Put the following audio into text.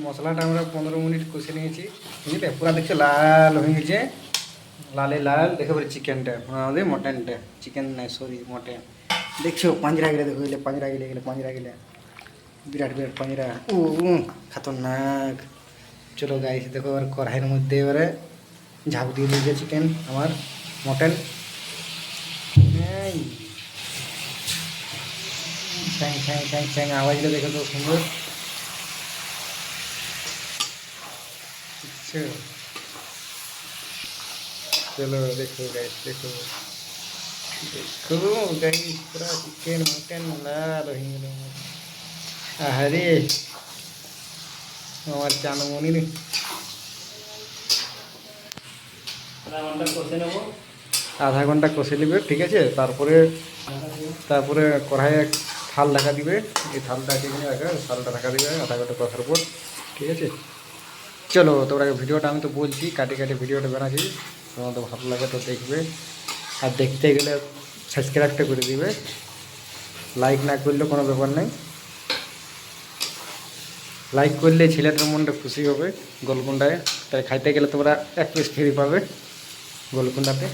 মশলাটা আমরা 15 মিনিট কষে নিয়েছি, বুঝলে? পুরা দেখছো লাল হয়ে গেছে, লালে লাল। দেখো চিকেনটা, আমাদের মটনটা, চিকেন নাই সরি মটন। দেখছো পাঁজরা গেলে, দেখো গেলে পাঁজরা গেলে পাঁজরা গেলে, বিরাট বিরাট পাঁজরা। ও খতরনাক। চলো গাইস দেখো, আর কড়াইয়ের মধ্যে এবারে ঝাঁপ দিয়ে দিয়েছে চিকেন আমার, মটন। ছ্যাং ছ্যাং ছ্যাং ছ্যাং আওয়াজটা দেখো তো সুন্দর। বুঝছো? চলো দেখো গাইস, দেখো দেখো গাইস, পুরা চিকেন মটন লাল হয়ে গেল। আহারে আমার চানমনি রে। আধা ঘন্টা কষে নেবে, ঠিক আছে? তারপরে তারপরে কড়াইয়ে থাল ঢাকা দিবে, এই থালটা এখানে রাখা, থালটা ঢাকা দিবে আধা ঘন্টা কষার পর, ঠিক আছে? চলো তোমরা ভিডিওটা, আমি তো বলছি কাটে কাটে ভিডিওটা বানাচ্ছি, তোমাদের ভালো লাগে তো দেখবে, আর দেখতে গেলে সাবস্ক্রাইবটা করে দিবে। লাইক না করলেও কোনো ব্যাপার নেই, লাইক করলে ছেলেটার মনটা খুশি হবে। গোলকুন্ডায় তাই খাইতে গেলে তোমরা 1 পিস ফ্রি পাবে গোলকুন্ডাতে।